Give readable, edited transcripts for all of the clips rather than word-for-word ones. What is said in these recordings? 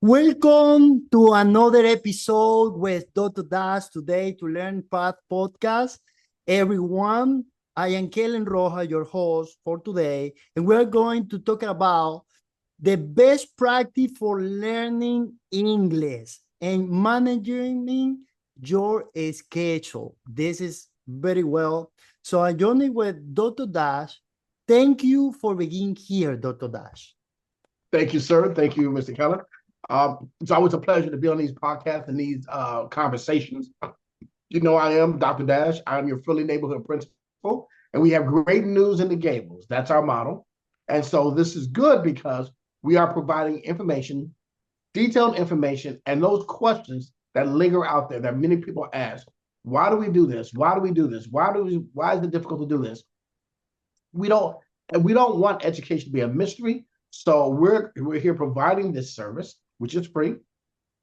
Welcome to another episode with Dr. Dash today to Learn Path podcast. Everyone, I am Kelen Rojas, your host for today, and we're going to talk about the best practice for learning English and managing your schedule. This is very well. So I'm joining with Dr. Dash. Thank you for being here, Dr. Dash. Thank you, sir. Thank you, Mr. Keller. It's always a pleasure to be on these podcasts and these conversations. You know, I am Dr. Dash. I'm your friendly neighborhood principal, and we have great news in the Gables. That's our model. And so this is good because we are providing information, detailed information, and those questions that linger out there that many people ask. Why do we do this? Why do we do this? Why is it difficult to do this? We don't we don't want education to be a mystery. So we're here providing this service, which is free.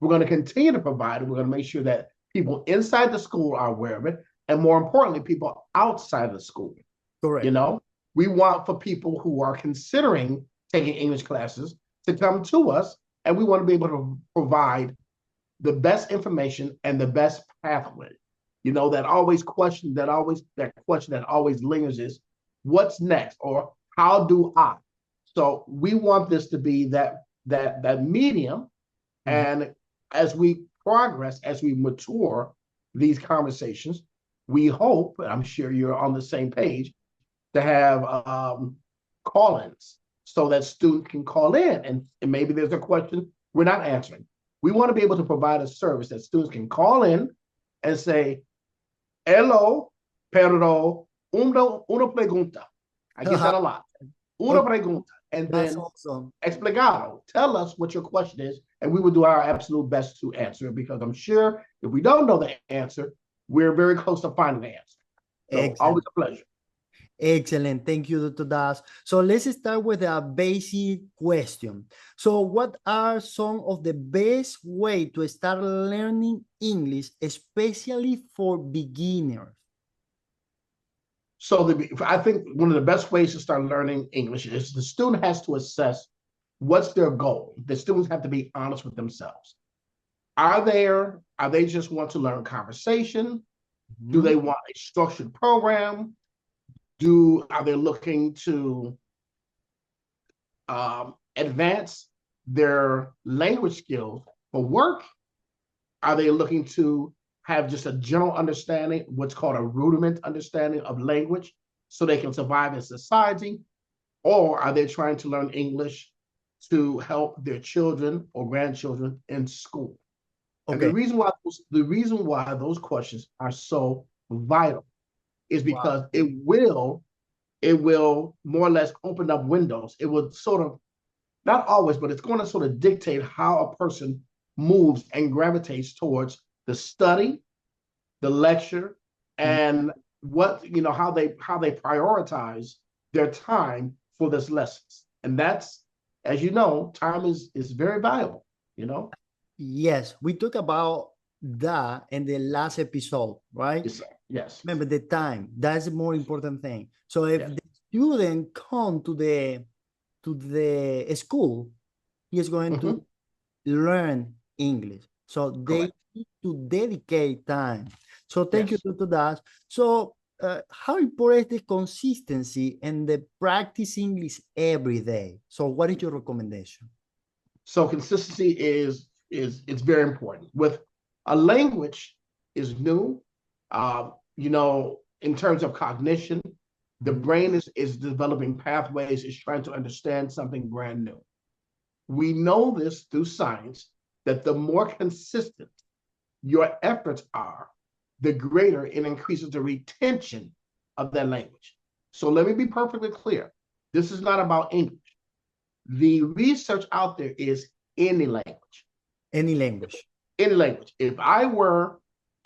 We're going to continue to provide it. We're going to make sure that people inside the school are aware of it, and more importantly, people outside of the school. You Correct. know, we want for people who are considering taking English classes to come to us, and we want to be able to provide the best information and the best pathway. You know, that question that always lingers is, what's next, or how do I? So we want this to be that medium, Mhm. and as we progress, as we mature these conversations, we hope, and I'm sure you're on the same page, to have call-ins so that students can call in, and maybe there's a question we're not answering. We want to be able to provide a service that students can call in and say, hello, pero una pregunta. I get that a lot. Una Okay, pregunta. And that's then awesome. explicado. Tell us what your question is, and we will do our absolute best to answer it, because I'm sure if we don't know the answer, we're very close to finding the answer. So always Excellent. a pleasure. Excellent. Thank you, Dr. Das. So let's start with a basic question. So what are some of the best way to start learning English, especially for beginners? So I think one of the best ways to start learning English is the student has to assess what's their goal. The students have to be honest with themselves. Are they just want to learn conversation? Do Mhm. they want a structured program? Are they looking to advance their language skills for work? Are they looking to have just a general understanding, what's called a rudiment understanding of language, so they can survive in society? Or are they trying to learn English to help their children or grandchildren in school? And Okay. the reason why those questions are so vital is Wow. because it will more or less open up windows. It will sort of, not always, but it's going to sort of dictate how a person moves and gravitates towards the study, the lecture, Mhm. and how they prioritize their time for this lessons. And that's, as you know, time is very valuable. You know, Yes, we talked about that in the last episode, right? yes, yes, Remember the time. That's the more important thing. So if yes. the student come to the school, he is going to Mm-hmm. learn English. So they Correct. need to dedicate time. So thank you Yes. to that. So how important is the consistency and the practice English every day? So what is your recommendation? So consistency is it's very important. With a language is new, in terms of cognition, the Mhm. brain is developing pathways, is trying to understand something brand new. We know this through science, that the more consistent your efforts are, the greater it increases the retention of that language. So let me be perfectly clear. This is not about English. The research out there is any language. Any language. Any language. If I were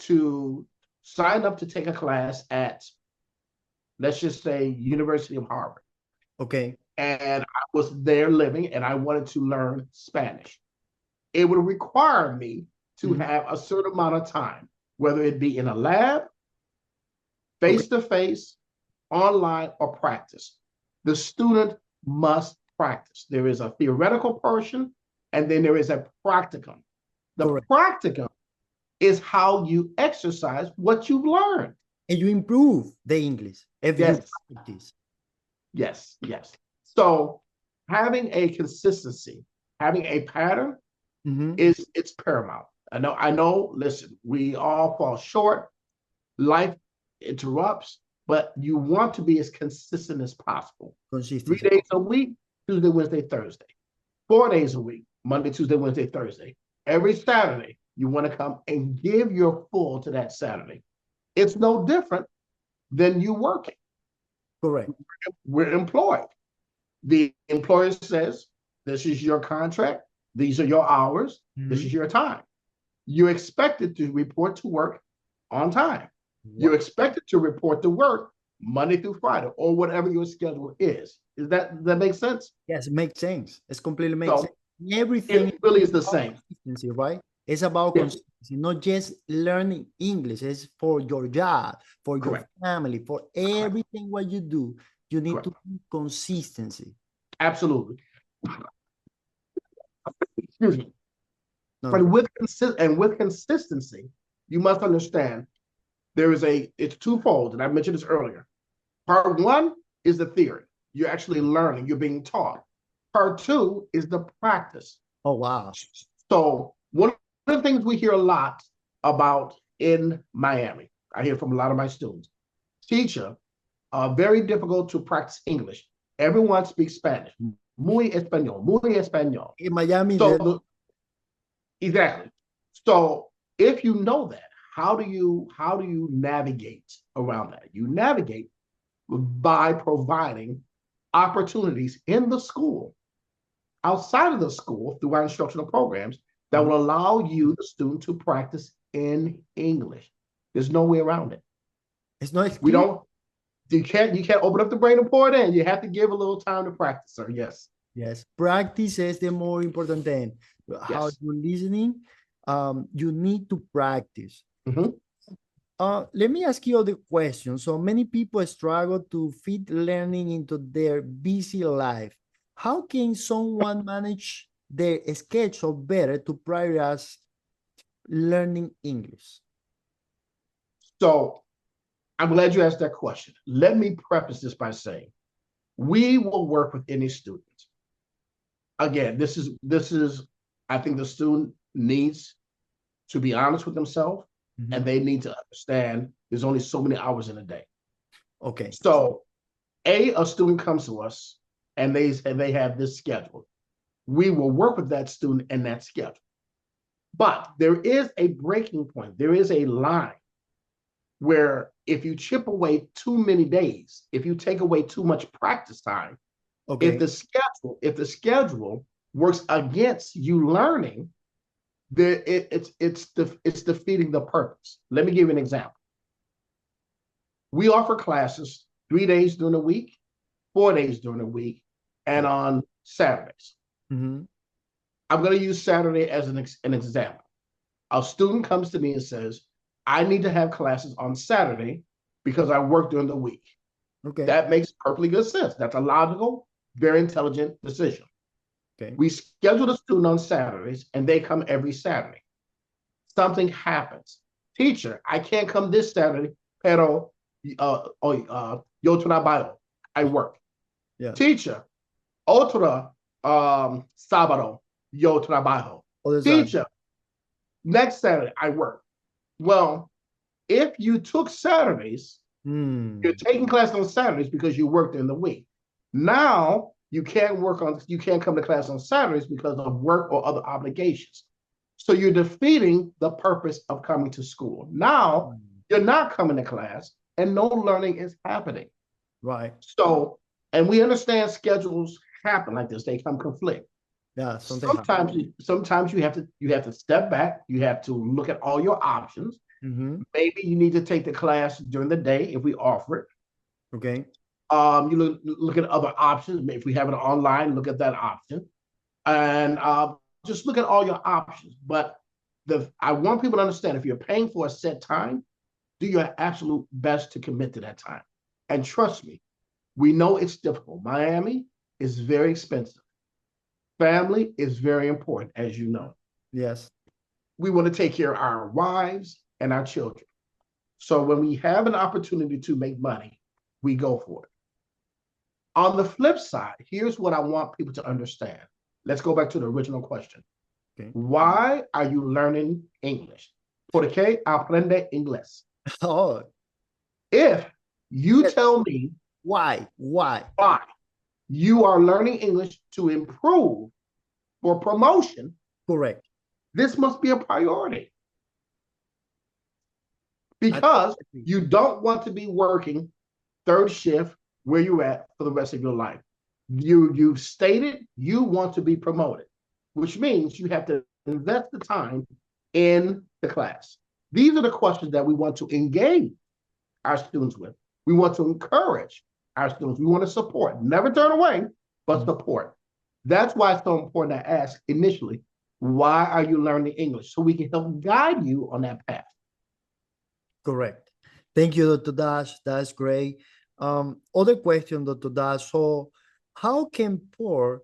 to sign up to take a class at, let's just say, University of Harvard, Okay. and I was there living and I wanted to learn Spanish, it would require me to Mhm. have a certain amount of time, whether it be in a lab, Okay. face to face, online, or practice. The student must practice. There is a theoretical portion and then there is a practicum. The Correct. practicum is how you exercise what you've learned. And you improve the English if you practice. Yes, yes. So having a consistency, having a pattern it's paramount. I know, listen, we all fall short. Life interrupts, but you want to be as consistent as possible. 3 days a week, Tuesday, Wednesday, Thursday. 4 days a week, Monday, Tuesday, Wednesday, Thursday. Every Saturday, you want to come and give your full to that Saturday. It's no different than you working. Correct. We're employed. The employer says, this is your contract. These are your hours. This is your time. You're expected to report to work on time. You're expected to report to work Monday through Friday or whatever your schedule is. Does that make sense? Yes, it makes sense. It's completely makes sense. Everything it really is the same. Consistency, right? It's about consistency, not just learning English. It's for your job, for your family, for everything what you do. You need to be consistency. Absolutely. Excuse me. But with consistency, you must understand it's twofold, and I mentioned this earlier. Part one is the theory. You're actually learning, you're being taught. Part two is the practice. Oh, wow. So one of the things we hear a lot about in Miami, I hear from a lot of my students, teacher, very difficult to practice English. Everyone speaks Spanish. Muy español, muy español. In Miami, exactly. So if you know that, how do you navigate around that? You navigate by providing opportunities in the school, outside of the school, through our instructional programs that will allow you, the student, to practice in English. There's no way around it. It's not. You can't open up the brain and pour it in. You have to give a little time to practice, sir. Yes. Yes. Practice is the more important thing. How you're listening, you need to practice. Let me ask you the question. So many people struggle to fit learning into their busy life. How can someone manage their schedule better to prioritize learning English? So I'm glad you asked that question. Let me preface this by saying, we will work with any student. Again, this is, I think the student needs to be honest with themselves, and they need to understand there's only so many hours in a day. Okay. So a student comes to us and they have this schedule. We will work with that student and that schedule. But there is a breaking point. There is a line where if you chip away too many days, if you take away too much practice time, if the schedule works against you learning, it's defeating the purpose. Let me give you an example. We offer classes 3 days during the week, 4 days during the week, and on Saturdays. I'm going to use Saturday as an example. A student comes to me and says, I need to have classes on Saturday because I work during the week. Okay. That makes perfectly good sense. That's a logical, very intelligent decision. Okay. We schedule the student on Saturdays and they come every Saturday. Something happens. Teacher, I can't come this Saturday, pero yo trabajo. I work. Yeah. Teacher, otra sábado, yo trabajo. Teacher, next Saturday, I work. Well, if you took Saturdays, you're taking class on Saturdays because you worked in the week. Now you can't come to class on Saturdays because of work or other obligations. So you're defeating the purpose of coming to school. Now you're not coming to class and no learning is happening. Right. So, and we understand schedules happen like this, they come conflict. Yeah. Sometimes you have to step back, you have to look at all your options. Maybe you need to take the class during the day if we offer it. Okay. You look at other options. If we have it online, look at that option. And just look at all your options. But I want people to understand, if you're paying for a set time, do your absolute best to commit to that time. And trust me, we know it's difficult. Miami is very expensive. Family is very important, as you know. Yes. We want to take care of our wives and our children. So when we have an opportunity to make money, we go for it. On the flip side, here's what I want people to understand. Let's go back to the original question. Okay. Why are you learning English? ¿Por qué aprende inglés? Oh, If you yes. tell me Why? why you are learning English to improve for promotion, Correct. this must be a priority. Because you don't want to be working third shift where you're at for the rest of your life. You've stated you want to be promoted, which means you have to invest the time in the class. These are the questions that we want to engage our students with. We want to encourage our students. We want to support, never turn away, but support. That's why it's so important to ask initially, why are you learning English? So we can help guide you on that path. Correct. Thank you, Dr. Dash. That's great. Other question, Dr. Dash. So how can poor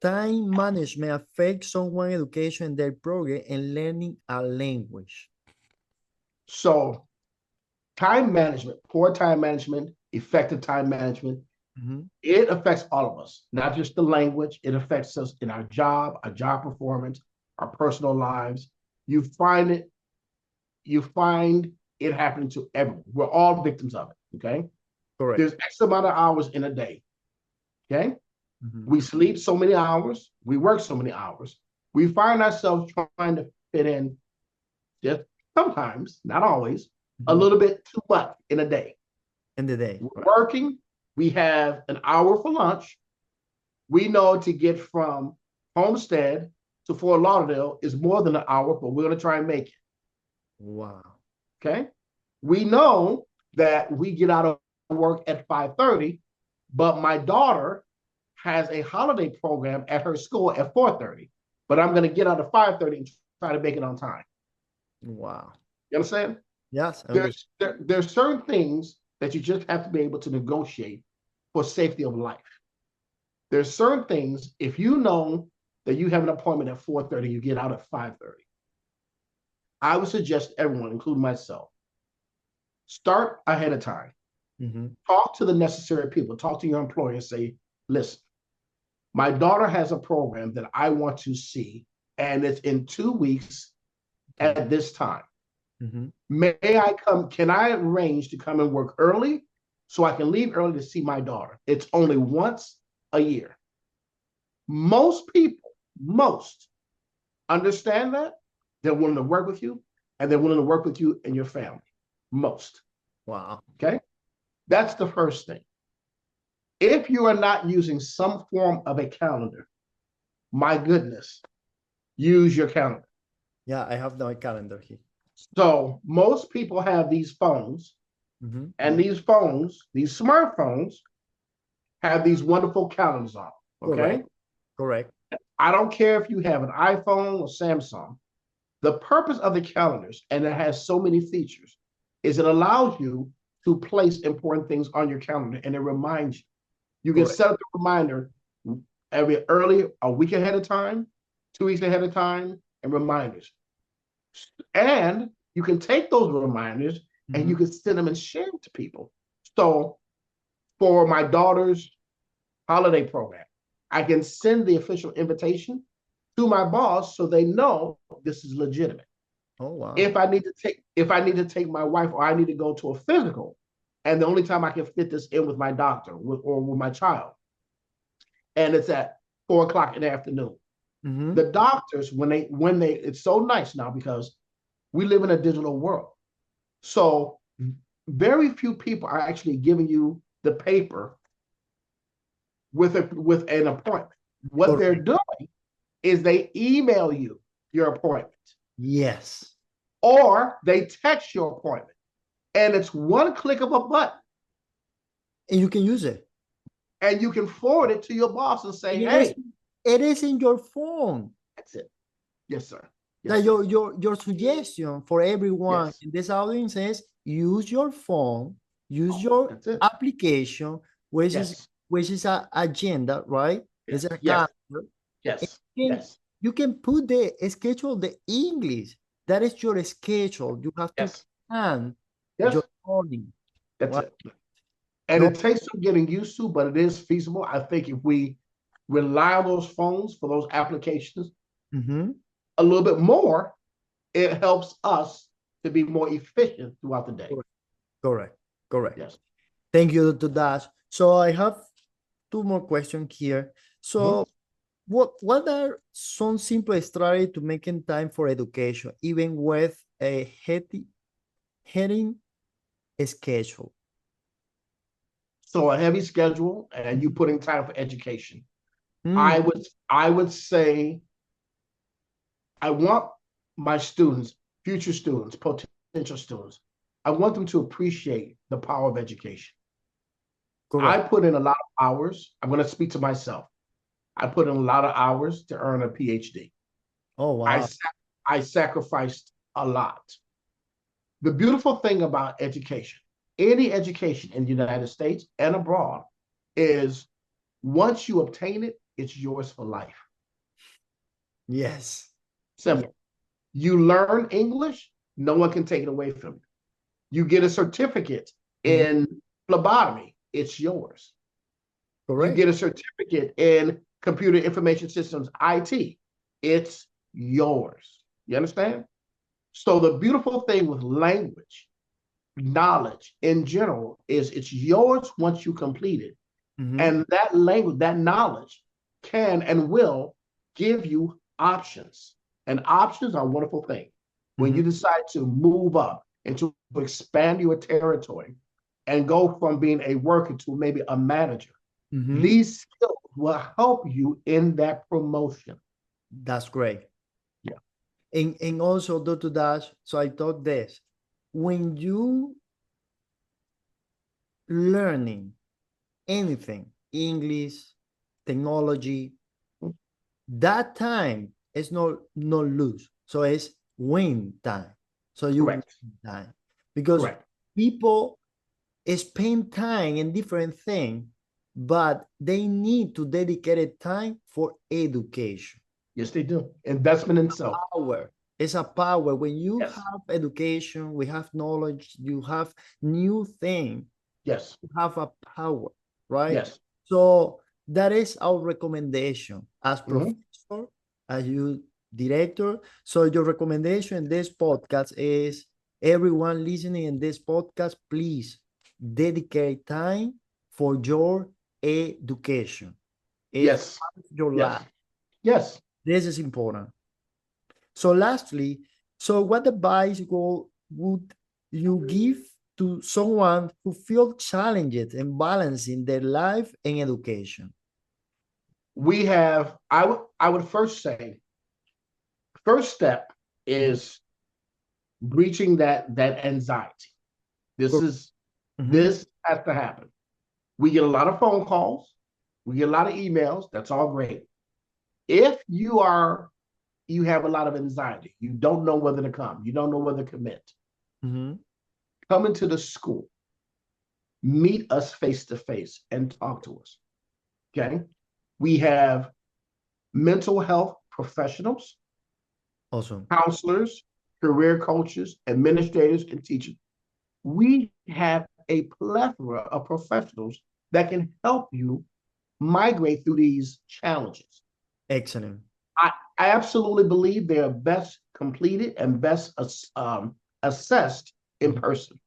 time management affect someone's education in their program and learning a language? So time management, poor time management, effective time management, it affects all of us, not just the language. It affects us in our job performance, our personal lives. You find it happening to everyone. We're all victims of it, okay? Correct. There's X amount of hours in a day, okay? We sleep so many hours. We work so many hours. We find ourselves trying to fit in just sometimes, not always, a little bit too much in a day. In the day. We're working. We have an hour for lunch. We know to get from Homestead to Fort Lauderdale is more than an hour, but we're going to try and make it. Wow. Okay. We know that we get out of work at 5:30, but my daughter has a holiday program at her school at 4:30, but I'm going to get out at 5:30 and try to make it on time. Wow. You understand? Yes. There's certain things that you just have to be able to negotiate for safety of life. There's certain things, if you know that you have an appointment at 4:30, you get out at 5:30. I would suggest everyone, including myself, start ahead of time. Talk to the necessary people. Talk to your employer and say, listen, my daughter has a program that I want to see, and it's in 2 weeks at this time. May I come? Can I arrange to come and work early so I can leave early to see my daughter? It's only once a year. Most people, understand that. They're willing to work with you, and they're willing to work with you and your family. Most. Wow. Okay? That's the first thing. If you are not using some form of a calendar, my goodness, use your calendar. Yeah, I have my calendar here. So most people have these phones, and these phones, these smartphones, have these wonderful calendars on. Okay? Correct. I don't care if you have an iPhone or Samsung. The purpose of the calendars, and it has so many features, is it allows you to place important things on your calendar, and it reminds you. You can set up the reminder a week ahead of time, 2 weeks ahead of time, and reminders. And you can take those reminders and you can send them and share them to people. So for my daughter's holiday program, I can send the official invitation to my boss so they know this is legitimate. Oh, wow. If I need to take my wife, or I need to go to a physical, and the only time I can fit this in with my doctor or with my child, and it's at 4:00 in the afternoon. The doctors, when they, it's so nice now because we live in a digital world. So very few people are actually giving you the paper with an appointment. What they're doing is they email you your appointment. Yes. Or they text your appointment. And it's one click of a button. And you can use it. And you can forward it to your boss and say, it is in your phone. That's it. Yes, sir. Yes, your suggestion for everyone in this audience is use your phone, use your application, which is an agenda, right? It's a calendar. Yes. And Yes. you can put the schedule, the English. That is your schedule. You have to Yes. plan your Yes. morning. That's What? it. And No. it takes some getting used to, but it is feasible. I think if we rely on those phones for those applications Mm-hmm. a little bit more, it helps us to be more efficient throughout the day. Correct. Correct. Correct. Yes. Thank you to Dash. So I have two more questions here. Mhm. So what are some simple strategies to making time for education, even with a heading schedule? So a heavy schedule and you putting time for education. Mm, I would say I want my students, future students, potential students, I want them to appreciate the power of education. I correct. put in a lot of hours. I'm going to speak to myself. I put in a lot of hours to earn a PhD. Oh, I wow. I sacrificed a lot. The beautiful thing about education, any education in the United States and abroad, is once you obtain it, it's yours for life. Yes. Yeah. Simple. You learn English, no one can take it away from you. You get a certificate Mhm. in phlebotomy, it's yours. You Correct. get a certificate in computer information systems, IT, it's yours. You understand? So the beautiful thing with language, knowledge in general, is it's yours once you complete it. Mhm. And that language, that knowledge can and will give you options. And options are a wonderful thing. When Mhm. you decide to move up and to expand your territory and go from being a worker to maybe a manager, Mhm. these skills will help you in that promotion. That's great. Yeah. And also, Dr. Dash, so I thought this. When you learning anything, English, technology, that time is not lose. So it's win time. So you win Correct. time because Correct. people spend time in different things, but they need to dedicate time for education. Yes, they do. Investment in self. Power. It's a power. When you Yes. have education, we have knowledge, you have new thing, Yes. you have a power, right? Yes. So that is our recommendation as Mhm. professor, as you director. So your recommendation in this podcast is everyone listening in this podcast, please dedicate time for your education. It's Yes. your Yes. life. Yes. This is important. So lastly, so what advice would you give to someone who feels challenged in balancing their life and education? We have, I would first say, first step Mhm. is breaching that anxiety. This Go- is Mhm. this has to happen. We get a lot of phone calls, we get a lot of emails, that's all great. If you have a lot of anxiety, you don't know whether to come, you don't know whether to commit, Mhm. come into the school, meet us face to face and talk to us. Okay. We have mental health professionals, Awesome. counselors, career coaches, administrators, and teachers. We have a plethora of professionals that can help you migrate through these challenges. Excellent. I absolutely believe they are best completed and best assessed in Mhm. person.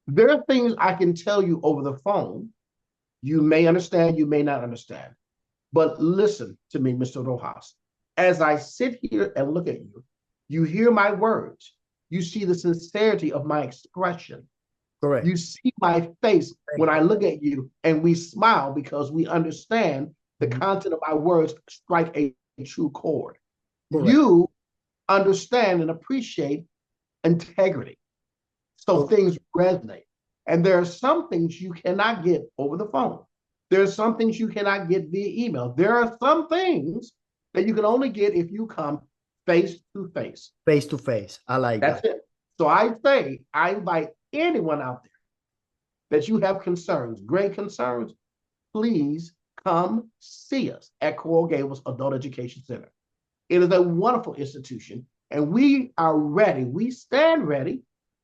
There are things I can tell you over the phone. You may understand, you may not understand. But listen to me, Mr. Rojas. As I sit here and look at you, you hear my words. You see the sincerity of my expression. Correct. You see my face when Thank I you. look at you and we smile because we understand the Mhm. content of my words strike a true chord. Correct. You understand and appreciate integrity. So Correct. things resonate. And there are some things you cannot get over the phone. There are some things you cannot get via email. There are some things that you can only get if you come face to face. Face to face. I like That's that. it. So I invite anyone out there that you have concerns, great concerns, please come see us at Coral Gables Adult Education Center. It is a wonderful institution, and we are ready. We stand ready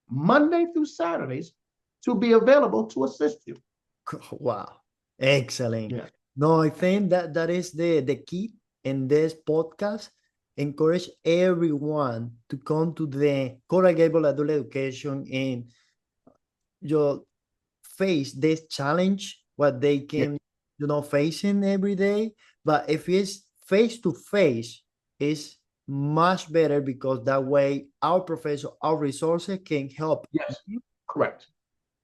Monday through Saturdays to be available to assist you. Wow. Excellent. Yeah. No, I think that is the key in this podcast. Encourage everyone to come to the Coral Gable Adult Education and you face this challenge, what they Yeah. can, facing every day. But if it's face to face, it's much better because that way our professor, our resources can help Yes. you Correct.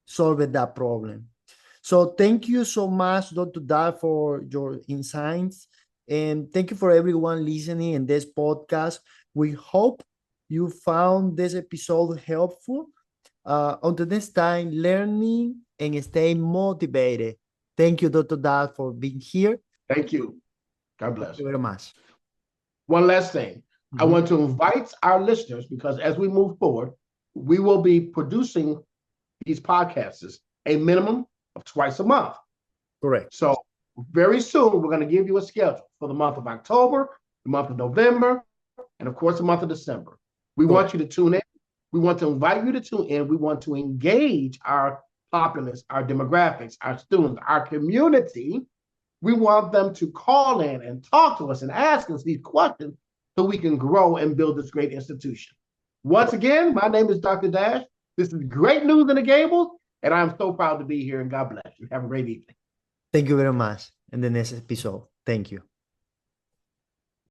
solve that problem. So thank you so much, Dr. Dad, for your insights. And thank you for everyone listening in this podcast. We hope you found this episode helpful. Until next time, learning and stay motivated. Thank you, Dr. Dad, for being here. Thank you. God Thank bless. you very much. One last thing. I want to invite our listeners, because as we move forward, we will be producing these podcasts a minimum of twice a month. Correct. So very soon, we're going to give you a schedule for the month of October, the month of November, and of course, the month of December. We want you to tune in. We want to invite you to tune in. We want to engage our populace, our demographics, our students, our community. We want them to call in and talk to us and ask us these questions so we can grow and build this great institution. Once again, my name is Dr. Dash. This is great news in the Gables, and I'm so proud to be here, and God bless you. Have a great evening. Thank you very much. In the next episode. Thank you.